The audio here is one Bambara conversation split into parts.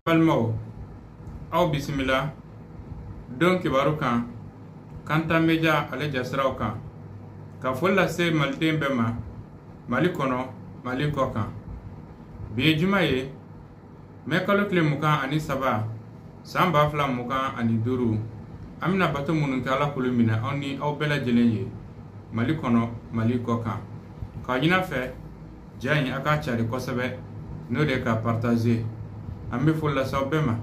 Palmo aw bisimila don kibaru kan kanta meja ale jasiraw kan ka foli lase maliden bɛɛ ma Mali kɔnɔ Mali kɔ kan bi ye juma ye mɛ kalo tile 23 san 2025 an bɛna bato minnu kɛ Ala kolo minɛ aw ni aw bɛɛ lajɛlen ye Mali kɔnɔ Mali kɔ kan ka ɲina fɛ ja in a ka cari kosɛbɛ n'o de ka partager an bɛ foli lase aw bɛɛ ma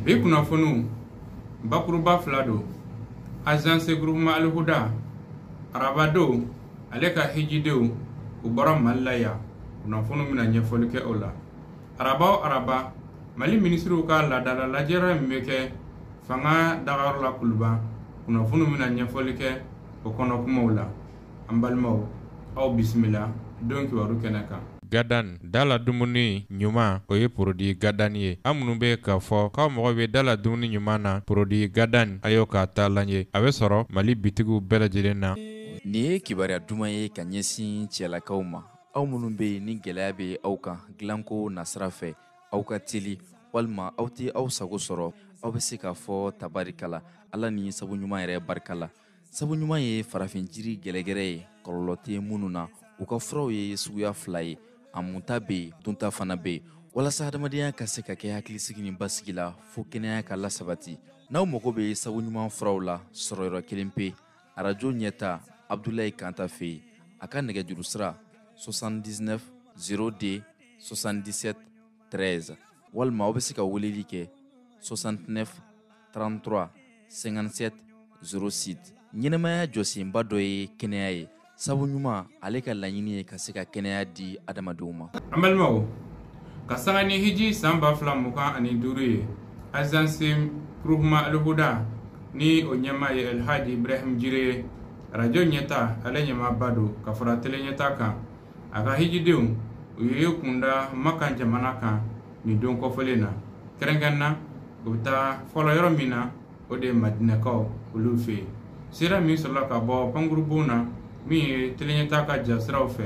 bi kunnafoniw bakuruba fila don Agence Groupement Al Huda araba don ale ka hijidenw u bɔra Mali la yan kunnafoniw bɛna ɲɛfɔli kɛ o la araba o araba Mali ministriw ka ladala lajɛyɔrɔ min bɛ kɛ fanga dagayɔrɔ la Kuluba kunnafoniw bɛna ɲɛfɔli kɛ o kɔnɔ kumaw la an balimaw aw bisimila don kibaru kɛnɛ kan. Gadan dala dumuni ɲuman o ye produit Gadan ye. An minnu bɛ k'a fɔ k'aw mɔgɔ bɛ dala dumuni ɲuman na produit Gadan a y'o k'a ta lajɛ a bɛ sɔrɔ Mali bitigiw bɛɛ lajɛlen na. Nin ye kibaruya duman ye ka ɲɛsin cɛlakaw ma. Aw minnu bɛ yen ni gɛlɛya bɛ aw kan dilanko nasira fɛ aw ka teli walima aw tɛ aw sago sɔrɔ aw bɛ se k'a fɔ tabarikala Ala ni sabu ɲuman yɛrɛ barika la. Sabu ɲuman ye farafin jiri gɛlɛgɛrɛ ye kɔlɔlɔ tɛ minnu na u ka furaw ye suguya fila ye. A munta bɛ yen dunta fana bɛ yen walasa adamadenya ka se ka kɛ hakilisigi ni basigi la fo kɛnɛya ka lasabati. N'aw mago bɛ sabu ɲuman furaw la sɔrɔyɔrɔ kelen pe arajo ɲɛta Abdulayi Kanta fɛ yen a ka nɛgɛjuru sira 79 0D 77 13 walima aw bɛ se ka weleli kɛ 69 33 57 06. ɲɛnɛmaya jɔsenba dɔ ye kɛnɛya ye. Sabu ɲuman ale ka laɲini ye ka se ka kɛnɛya di adamadenw ma. An balimaw ka saga ni hiji san 2025 ye Agence Groupement Al Huda ni o ɲɛma ye Elhaji Ibrahim Jire radio ɲɛta ale ɲɛmaba don ka fara tele ɲɛta kan a ka hijidenw u ye kunda Makan jamana kan ni don kɔfɔlen na kɛrɛnkɛrɛnna u bɛ taa fɔlɔ yɔrɔ min na o de ye Madinakaw olu fɛ yen sira min sɔrɔla ka bɔ Pankurubu na min ye teleɲɛta ka jasiraw fɛ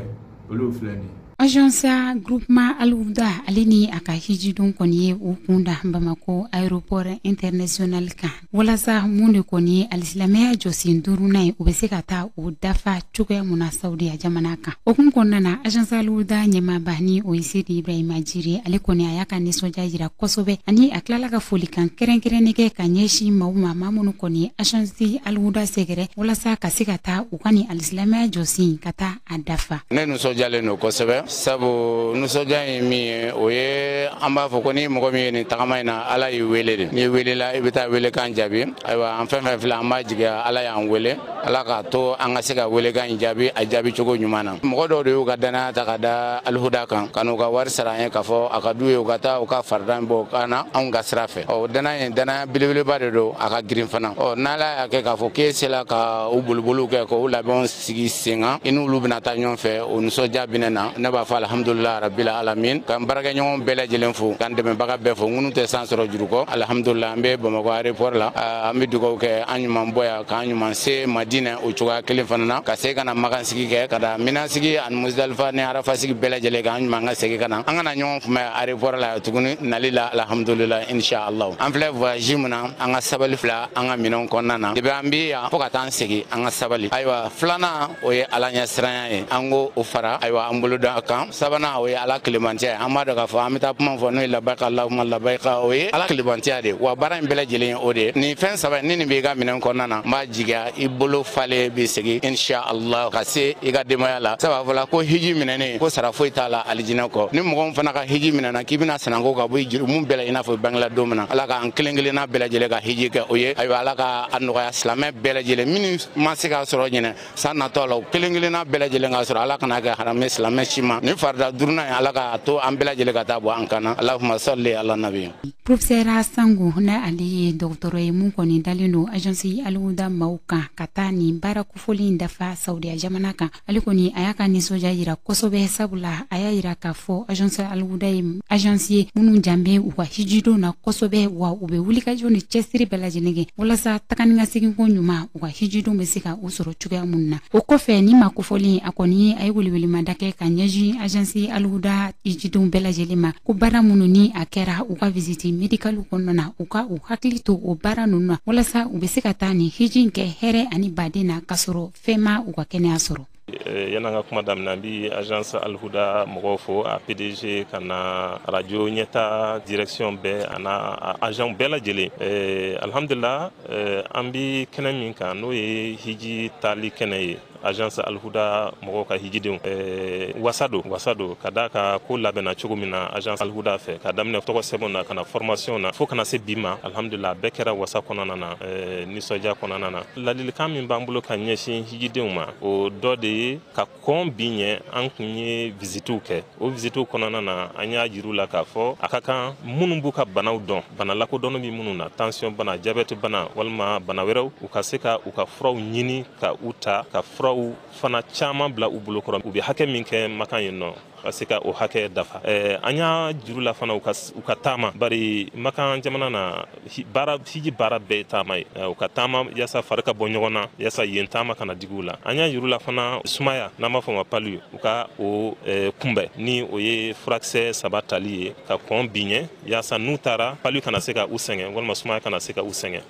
olu filɛ nin. Agence Groupement Al Huda ale ni a ka hijidon kɔni ye u kunda Bamako aéroport international kan walasa mun de kɔni ye alisilamɛya jɔsen 5nan ye u bɛ se ka taa u dafa cogoya mun na Saudiya jamana kan. O kun kɔnɔna na Agence Al Huda ɲɛmaaba ni o ye Sidi Ibrahima Jire ale kɔni a y'a ka nisɔndiya jira kosɛbɛ ani a tilala ka folikan kɛrɛnkɛrɛnnen kɛ ka ɲɛsin maaw ma maa minnu kɔni ye Agence Al Huda sɛgɛrɛ walasa ka se ka taa u ka ni alisilamɛya jɔsen ka taa a dafa. Ne nisɔndiyalen don kosɛbɛ sabu nisɔndiya ye min ye o ye an b'a fɔ ko ni mɔgɔ min ye nin tagama in na Ala y'i wele de n'i welela i bɛ taa welekan jaabi ayiwa an fɛn fɛn filɛ an b'a jigiya Ala y'an wele Ala k'a to an ka se ka welekan in jaabi a jaabi cogo ɲuman na mɔgɔ dɔw de y'u ka danaya ta ka da Al Huda kan ka n'u ka wari sara an ye k'a fɔ a ka d'u ye u ka taa u ka faridan bɔ ka na anw ka sira fɛ danaya in danaya belebeleba de don a ka girin fana n'Ala y'a kɛ k'a fɔ k'e sela ka u boliboliw kɛ k'u labɛnw sigi sen kan i n'olu bɛna taa ɲɔgɔn fɛ o nisɔndiya bɛ ne na ne b'a fɔ alhamdulillah rabbil alamin k'an baarakɛɲɔgɔn bɛɛ lajɛlen fo k'an dɛmɛbaga bɛɛ fo ŋunu tɛ san sɔrɔ juru kɔ alhamdulillah an bɛ Bamako aéroport la an bɛ dugawu kɛ an ɲuman bɔ yan k'an ɲuman se Madina o cogoya kelen fana na ka se ka na makansigi kɛ ka da Minasigi ani Muzdalifa ni Arafasigi bɛɛ lajɛlen k'an ɲuman ka segin ka na an kana ɲɔgɔn kunbɛn aéroport la tuguni nali la alhamdulillah inshallah an filɛ voyage min na an ka sabali fila an ka minɛnw kɔnɔna na depuis an bɛ yan fo ka taa an segin an ka sabali ayiwa filanan o ye Ala ɲɛsiranya ye an ko o fara ayiwa an bolo da kan sabanan o ye Ala tilemantiya an b'a dɔn k'a fɔ an bɛ taa kuma fɔ n'o ye labayika Allahumma labayika o ye Ala tilemantiya de wa baara in bɛɛ lajɛlen o de nin fɛn saba ni nin b'i ka minɛn kɔnɔna na n b'a jigiya i bolo falen bɛ segin inshallah ka se i ka denbaya la sabu a fɔla ko hiji minɛnen ko sara foyi t'a la alijinɛ kɔ ni mɔgɔ min fana ka hiji minɛna k'i bɛna sananko ka bɔ i jurumu bɛɛ la i n'a fɔ bangela don min na Ala k'an kelen kelenna bɛɛ lajɛlen ka hiji kɛ o ye ayiwa Ala ka a nɔgɔya silamɛ bɛɛ lajɛlen minnu ma se k'a sɔrɔ ɲinɛ san natɔ la o kelen kelenna bɛɛ lajɛlen k'a sɔrɔ Ala kana kɛ haramɛ silamɛ si ma ni farida durunan ye Ala ka to an bɛɛ lajɛlen ka taa bɔ an kana Allahumma salli ala nabi. Professeur Sango na ale ye dɔgɔtɔrɔ ye mun kɔni dalen don Agence Al Huda maaw kan ka taa nin baara kofɔlen dafa Saudiya jamana kan ale kɔni a y'a ka nisɔndiya jira kosɛbɛ sabula a y'a jira k'a fɔ Agence Al Huda ye agence ye minnu janbɛ u ka hijidon na kosɛbɛ wa u bɛ wulikajɔ ni cɛsiri bɛɛ lajɛlen kɛ walasa tagani ka segin ko ɲuman u ka hijidon bɛ se ka u sɔrɔ cogoya mun na o kɔfɛ ni ma kofɔlen a kɔni a ye welewelemada kɛ ka ɲɛsin ɲɛsin agence Al-Huda hijidenw bɛɛ lajɛlen ma ko baara minnu ni a kɛra u ka visite médicale kɔnɔna na u ka u hakili to o baara ninnu na walasa u bɛ se ka taa ni hiji kɛ hɛrɛ ani baden na ka sɔrɔ fɛn ma u ka kɛnɛya sɔrɔ. Yan'an ka kuma daminɛ bi agence Al-Huda mɔgɔw fo a PDG ka na radio ɲɛta direction bɛɛ ana agent bɛɛ lajɛlen alhamdulillah an bi kɛnɛ min kan n'o ye hiji tali kɛnɛ ye agence Al-Huda mɔgɔw ka hijidenw wasado ka da ka ko labɛnna cogo min na agence Al-Huda fɛ ka daminɛ tɔgɔ sɛbɛn na ka na formation na fo kana se bi ma alhamdulillah bɛɛ kɛra wasa kɔnɔna na nisɔndiya kɔnɔna na ladilikan min b'an bolo ka ɲɛsin hijidenw ma o dɔ de ye ka kɔn bi ɲɛ an kun ye visitiw kɛ o visitiw kɔnɔna na an y'a yir'u la k'a fɔ a ka kan minnu b'u ka banaw dɔn bana lakodɔnni bɛ minnu na tension bana diabète bana walima bana wɛrɛw u ka se ka u ka furaw ɲini ka u ta ka furaw fana caman bila u bolo kɔrɔ u bɛ hakɛ min kɛ makan yen nɔ ka se ka o hakɛ dafa an y'a juru la fana u ka taama bari makan jamana na hiji baara bɛɛ ye taama ye u ka taama yaasa fari ka bɔ ɲɔgɔn na yaasa yen taama kana digi u la an y'a yir'u la fana sumaya n'an b'a fɔ ma palu u ka o kunbɛn ni o ye furakisɛ 3 tali ye ka kɔn bi ɲɛ yaasa n'u taara palu kana se ka u sɛgɛn walima sumaya kana se ka u sɛgɛn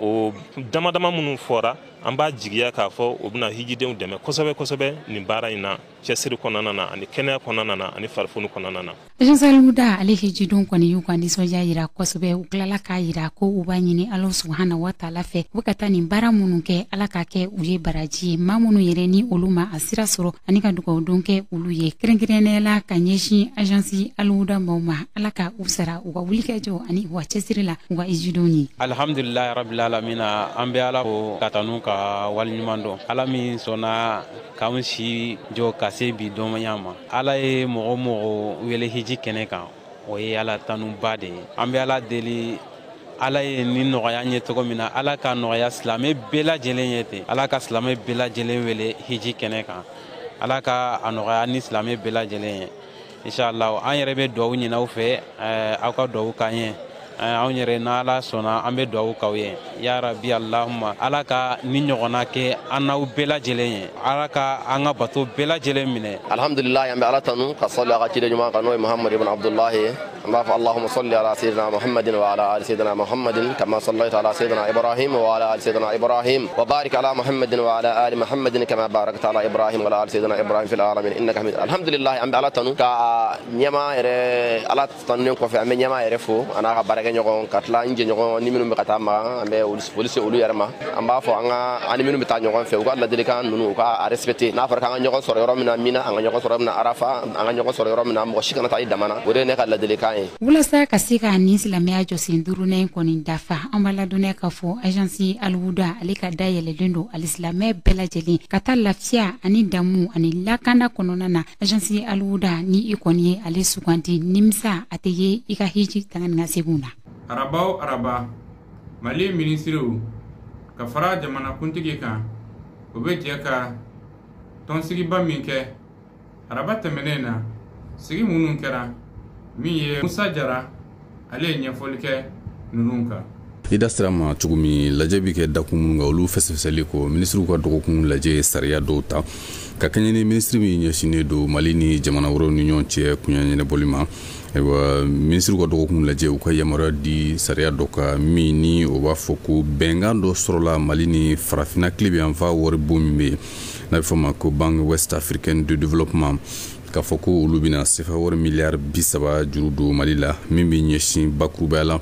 o dama dama minnu fɔra an b'a jigiya k'a fɔ o bɛna hijidenw dɛmɛ kosɛbɛ kosɛbɛ nin baara in na cɛsiri kɔnɔna na ani kɛnɛya kɔnɔna na ani farifoni kɔnɔna na. agence Al-Huda ale hijidenw kɔni y'u ka nisɔndiya yira kosɛbɛ u tilala k'a yira ko u b'a ɲini Ala subhanahu wa taala fɛ u ka taa nin baara minnu kɛ Ala ka kɛ u ye baraji ye maa minnu yɛrɛ ni olu ma a sira sɔrɔ ani ka dugawudon kɛ olu ye kɛrɛnkɛrɛnnenya la ka ɲɛsin agence Al-Huda mɔgɔw ma Ala ka u sara u ka wulikɛjɔ ani u ka cɛsiri la u ka hijidenw ye. Alhamdulilahi rabbil alamina an bɛ Ala fo ka tanu ka waliɲuman dɔn Ala min sɔnna k'anw si jɔ ka se bi dɔnbaliya ma Ala ye mɔgɔ mɔgɔ wele hiji kɛnɛ kan o ye Ala tanuba de ye an bɛ Ala deli Ala ye ni nɔgɔya ɲɛ cogo min na Ala ka nɔgɔya silamɛ bɛɛ lajɛlen ye ten Ala ka silamɛ bɛɛ lajɛlen wele hiji kɛnɛ kan Ala ka a nɔgɔya ni silamɛ bɛɛ lajɛlen ye inshallah an yɛrɛ bɛ duwawu ɲini aw fɛ aw ka duwawu k'an ye anw yɛrɛ n'Ala sɔnna an bɛ duwawu k'aw ye ya rabbi allahumma Ala ka ni ɲɔgɔnna kɛ an n'aw bɛɛ lajɛlen ye Ala ka an ka bato bɛɛ lajɛlen minɛ alhamdulillah an bɛ Ala tanu ka sɔli a ka ciden ɲuman kan n'o ye Muhammad ibn Abdullahi an b'a fɔ allahumma salli ala sayyidina Muhammadin wa ala ali sayyidina Muhammadin kama sallaita ala sayyidina Ibrahim wa ala ali sayyidina Ibrahim wa barik ala Muhammadin wa ala ali Muhammadin kama barakta ala Ibrahim wa ala ali sayyidina Ibrahim fil alamin innaka hamid alhamdulillah an bɛ Ala tanu ka ɲɛma yɛrɛ Ala tanunen kɔfɛ an bɛ ɲɛma yɛrɛ fo an'a ka baara ɲɔgɔn ka tila n jɛɲɔgɔn ni minnu bɛ ka taa ma an bɛ foli se olu yɛrɛ ma an b'a fɔ an ni minnu bɛ taa ɲɔgɔn fɛ u ka ladilikan ninnu u ka respecter n'a fɔra k'an ka ɲɔgɔn sɔrɔ yɔrɔ min na Mina an ka ɲɔgɔn sɔrɔ yɔrɔ min na Arafa an ka ɲɔgɔn sɔrɔ yɔrɔ min na mɔgɔ si kana taa i dama na o de ye ne ka ladilikan ye. walasa ka se ka nin silamɛya jɔsen duurunan kɔni dafa an b'a ladɔnniya k'a fɔ agence Al-Huda ale ka dayɛlɛlen don alisilamɛ bɛɛ lajɛlen ka taa lafiya ani damu ani lakanda kɔnɔna na agence Al-Huda ni i kɔni ye ale suganti nimisa a tɛ ye i ka hiji tanga ni ka seginw na. araba o araba Mali minisiriw ka fara jamanakuntigi kan o bɛ jɛ ka tɔnsigiba min kɛ araba tɛmɛnen na sigi minnu kɛra min ye Musa Jara ale ye ɲɛfɔli kɛ ninnu kan. I da sira ma cogo min lajɛ bi kɛ dakun minnu kan olu fɛsɛfɛsɛli ko minisiriw ka dɔgɔkun lajɛ sariya dɔw ta ka kɛɲɛ ni minisiri min ɲɛsinnen don Mali ni jamana wɛrɛw ni ɲɔgɔn cɛ kunɲɛɲɛnɛbɔli ma ayiwa minisiriw ka dɔgɔkun lajɛ u ka yamaruya di sariya dɔ kan min ni o b'a fɔ ko bɛnkan dɔ sɔrɔla Mali ni farafinna kile yan fa wari bon min bɛ n'a bɛ fɔ ma ko Banque West Africaine de Développement k'a fɔ ko olu bɛna sefa wari miliyari 30 juru don Mali la min bɛ ɲɛsin bakurubaya la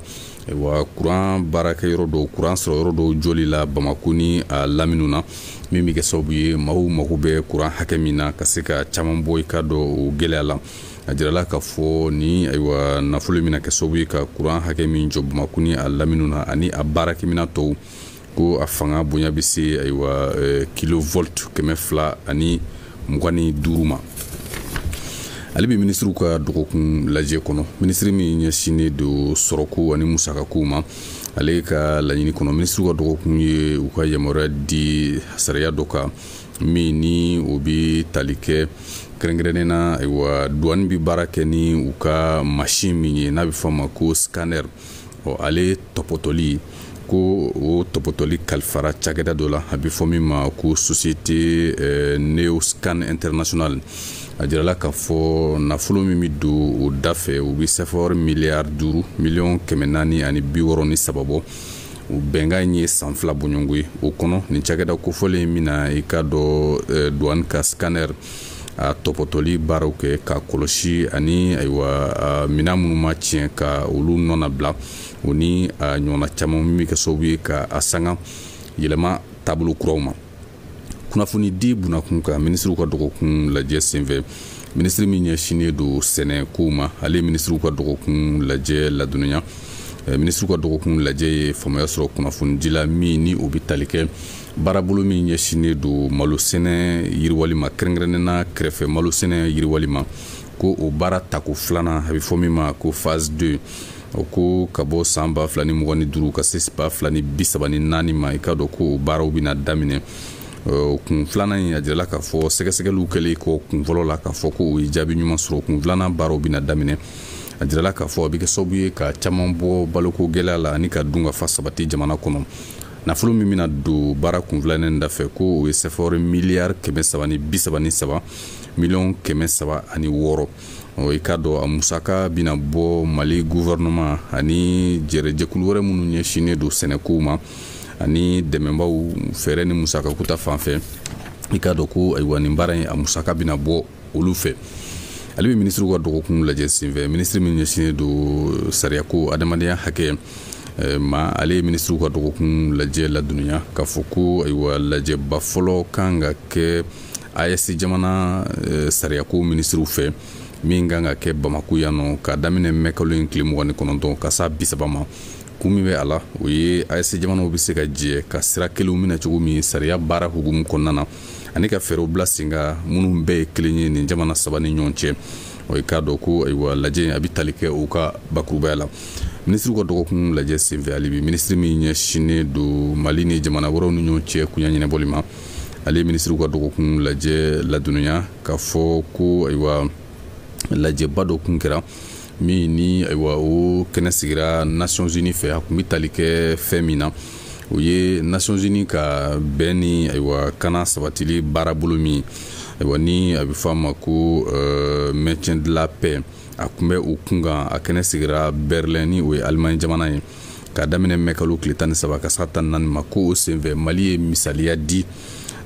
wa kuran baarakɛ yɔrɔ dɔw kuran sɔrɔ yɔrɔ dɔw jɔli la Bamako ni a lamini na min bɛ kɛ sababu ye maaw mago bɛ kuran hakɛ min na ka se ka caman bɔ i ka dɔn o gɛlɛya la a jirala k'a fɔ ni ayiwa nafolo min na kɛ sababu ye ka kuran hakɛ min jɔ Bamako ni a lamini na ani a baarakɛminɛn tɔw ko a fanga bonya bɛ se ayiwa kilovolt 225 ma. Ale bɛ minisiriw ka dɔgɔkun lajɛ kɔnɔ minisiri min ɲɛsinnen don sɔrɔko ani musakakow ma ale ka laɲini kɔnɔ minisiriw ka dɔgɔkun ye u ka yamaruya di sariya dɔ kan min ni o bɛ tali kɛ kɛrɛnkɛrɛnnen na ayiwa douane bɛ baara kɛ ni u ka machine min ye n'a bɛ fɔ a ma ko scanner ale tɔpɔtɔli ko o tɔpɔtɔli kalifara cakɛda dɔ la a bɛ fɔ min ma ko société Neoscan International a jirala k'a fɔ nafolo min bɛ don o da fɛ u bɛ CFA miliyari 5 miliyɔn 463 bɔ o bɛnkan ye san 2 bɔɲɔgɔnko ye o kɔnɔ nin cakɛda kofɔlen min na i ka dɔ douane ka scanner a tɔpɔtɔli baaraw kɛ ka kɔlɔsi ani ayiwa mina minnu ma tiɲɛ ka olu nɔ nabila o ni a ɲɔgɔnna caman min bɛ kɛ sababu ye ka a sanga yɛlɛma taabolo kuraw ma. Kunnafoni di bunakun kan ministriw ka dɔgɔkun lajɛ senfɛ ministri min ɲɛsinnen don sɛnɛ kow ma ale ministriw ka dɔgɔkun lajɛ ladɔnniya ministriw ka dɔgɔkun lajɛ ye faamaya sɔrɔ kunnafoni dila min ni o bɛ tali kɛ baarabolo min ɲɛsinnen don malo sɛnɛ yiriwali ma kɛrɛnkɛrɛnnena kɛrɛfɛ malo sɛnɛ yiriwali ma ko o baara tako filanan a bɛ fɔ min ma ko phase 2 o ko ka bɔ san 2025 ka se 2034 ma i ka dɔn ko o baaraw bɛna daminɛ kun filanan in a jirala k'a fɔ sɛgɛsɛgɛliw kɛlen kɔ kun fɔlɔ la k'a fɔ ko o ye jaabi ɲuman sɔrɔ kun filanan baaraw bɛna daminɛ a jirala k'a fɔ a bɛ kɛ sababu ye ka caman bɔ baloko gɛlɛya la ani ka dunkafa sabati jamana kɔnɔ nafolo min bɛna don baara kun filanan da fɛ ko o ye CFA miliyari 333 miliyɔn 306 i ka dɔn a musaka bɛna bɔ Mali gouvernement ani jɛkulu wɛrɛ minnu ɲɛsinnen don sɛnɛkow ma ani dɛmɛbaw fɛɛrɛ ni musaka kuta fan fɛ i ka dɔn ko ayiwa nin baara in a musaka bɛna bɔ olu fɛ ale bɛ ministriw ka dɔgɔkun lajɛ senfɛ ministri min ɲɛsinnen don sariyako adamadenya hakɛ ma ale ye ministriw ka dɔgɔkun lajɛ ladɔnniya k'a fɔ ko ayiwa lajɛba fɔlɔ kan ka kɛ AES jamana sariyako ministriw fɛ min kan ka kɛ Bamako yan nɔ ka daminɛ mɛ kalo in tile 29 ka s'a 30 ma kun min bɛ a la o ye AES jamanaw bɛ se ka jɛ ka sira kelenw minɛ cogo min sariya baara hukumu kɔnɔna na ani ka fɛɛrɛw bila sen kan minnu bɛɛ ye kelen ye nin jamana 3 ni ɲɔgɔn cɛ o ye k'a dɔn ko ayiwa lajɛ a bɛ tali kɛ u ka bakurubaya la ministriw ka dɔgɔkun lajɛ senfɛ hali bi ministri min ɲɛsinnen don Mali ni jamana wɛrɛw ni ɲɔgɔn cɛ kunya ɲɛnabɔli ma ale ministriw ka dɔgɔkun lajɛ ladɔnniya k'a fɔ ko ayiwa lajɛba dɔ kun kɛra min ni ayiwa o kɛnɛ sigira Nations Unies fɛ a kun bɛ tali kɛ fɛn min na o ye Nations Unies ka bɛn ni ayiwa kana sabatili baarabolo min ayiwa ni a bɛ fɔ a ma ko maintien de la paix a kun bɛ o kun kan a kɛnɛ sigira Berlin ni o ye Allemagne jamana ye ka daminɛ mɛ kalo tile 13 ka se 14 ma ko o senfɛ Mali ye misaliya di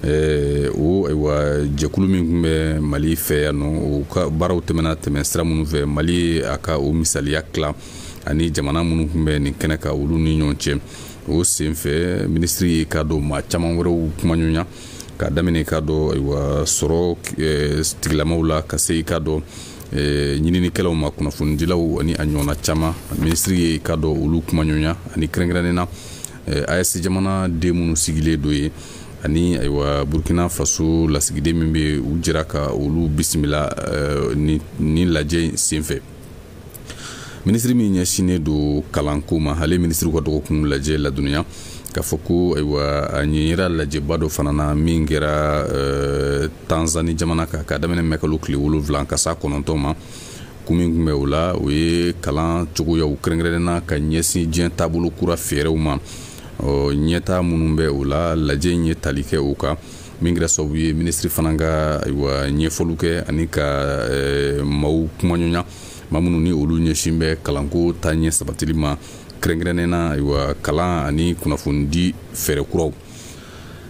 o ayiwa jɛkulu min kun bɛ Mali fɛ yan nɔ o ka baaraw tɛmɛ sira minnu fɛ Mali a ka o misaliya tila ani jamana minnu kun bɛ nin kɛnɛ ka olu ni ɲɔgɔn cɛ o senfɛ ministri ye ka dɔn maa caman wɛrɛw kuma ɲɔgɔnya ka daminɛ ka dɔn ayiwa sɔrɔ tigilamaw la ka se i ka dɔn ɲininikɛlaw ma kunnafonidilaw ani a ɲɔgɔnna caman ministri ye ka dɔn olu kuma ɲɔgɔnya ani kɛrɛnkɛrɛnnena AES jamana den minnu sigilen do ye ani ayiwa Burkina Faso lasigiden min bɛ u jira ka olu bisimila ni lajɛ senfɛ ministri min ɲɛsinnen don kalanko ma ale ministriw ka dɔgɔkun lajɛ ladɔnniya k'a fɔ ko ayiwa a ɲɛyira lajɛba dɔ fana na min kɛra Tanzanie jamana kan ka daminɛ mɛ kalo tile 7 ka s'a 9 ma kun min kun bɛ o la o ye kalan cogoyaw kɛrɛnkɛrɛnnena ka ɲɛsin diɲɛ taabolo kura fɛɛrɛw ma ɲɛta minnu bɛ o la lajɛ in ye tali kɛ o kan min kɛra sababu ye ministri fana ka ayiwa ɲɛfɔliw kɛ ani ka maaw kuma ɲɔgɔnya maa minnu ni olu ɲɛsin bɛ kalanko ta ɲɛ sabatili ma kɛrɛnkɛrɛnnena ayiwa kalan ani kunnafonidi fɛɛrɛ kuraw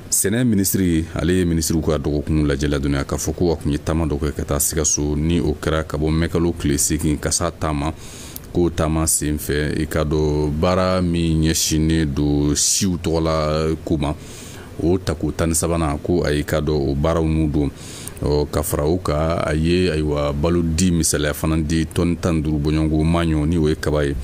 sɛnɛ ministri ale ye ministriw ka dɔgɔkun lajɛ ladɔnniya k'a fɔ ko a kun ye taama dɔ kɛ ka taa Sikaso ni o kɛra ka bɔ mɛkalo tile 8 ka s'a taama ko taama senfɛ i ka dɔn baara min ɲɛsinnen don siw tɔgɔla ko ma o tako 13 ko a y'i ka dɔn o baaraw n'u don ka fara o kan a ye ayiwa balo di misaliya fana di tɔni 15 bɔɲɔgɔnko maɲɔ ni o ye kaba ye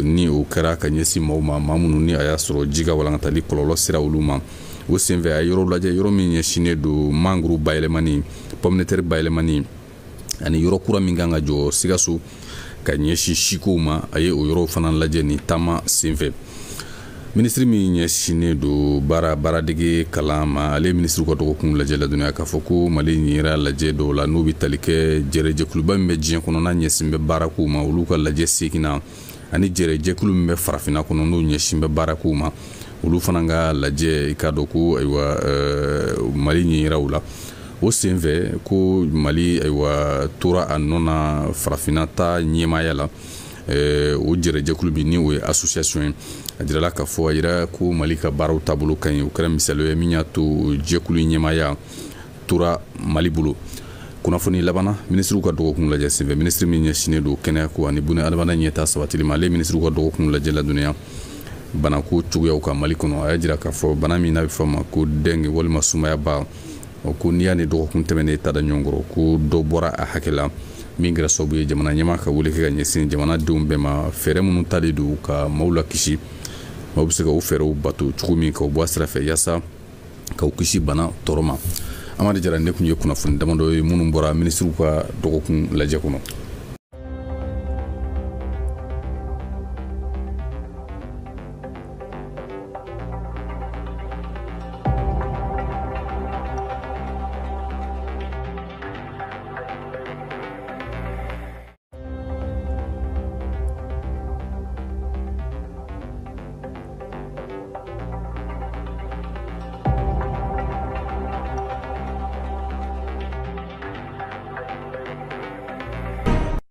ni o kɛra ka ɲɛsin maaw ma maa minnu ni a y'a sɔrɔ ji ka walankatali kɔlɔlɔ sera olu ma o senfɛ a ye yɔrɔ lajɛ yɔrɔ min ɲɛsinnen don mangoro bayɛlɛmani pomme de terre bayɛlɛmani ani yɔrɔ kura min kan ka jɔ Sikaso ka ɲɛsin sikow ma a ye o yɔrɔ fana lajɛ ni taama senfɛ ministri min ɲɛsinnen don baaradege kalan ma ale ministriw ka dɔgɔkun lajɛ ladɔnniya k'a fɔ ko Mali ɲɛra lajɛ dɔw la n'u bɛ tali kɛ jɛrɛjɛkuluba min bɛ diɲɛ kɔnɔ n'a ɲɛsin bɛ baarakow ma olu ka lajɛ seginna ani jɛrɛjɛkulu min bɛ farafinna kɔnɔ n'u ɲɛsin bɛ baarakow ma olu fana ka lajɛ i ka dɔn ko ayiwa Mali ɲɛyiraw la o senfɛ ko Mali ayiwa tora a nɔ na farafina ta ɲɛmaaya la o jɛrɛjɛkulu bi ni o ye association ye a jirala k'a fɔ a yira ko Mali ka baaraw taabolo ka ɲi o kɛra misali ye min y'a to jɛkulu ɲɛmaaya tora Mali bolo. Kunnafoni labana ministre ka dɔgɔkun lajɛ senfɛ ministre min ɲɛsinnen don kɛnɛya ko ani buna adamada ɲɛta sabatili ma ale ministre ka dɔgɔkun lajɛ ladɔnniya banako cogoyaw ka Mali kɔnɔ a y'a jira k'a fɔ bana min n'a bɛ fɔ ma ko dengue walima sumayaba ko n'i y'a ni dɔgɔkun tɛmɛnen ta da ɲɔgɔn kɔrɔ ko dɔ bɔra a hakɛ la min kɛra sababu ye jamana ɲɛmaa ka wele kɛ ka ɲɛsin jamanadenw bɛɛ ma fɛɛrɛ minnu talen don ka maaw la kisi maaw bɛ se ka o fɛɛrɛw bato cogo min k'o bɔ a sira fɛ yaasa k'aw kisi bana tɔɔrɔ ma. Amadu Jara ne tun ye kunnafoni damadɔ ye minnu bɔra ministre ka dɔgɔkun lajɛ kɔnɔ.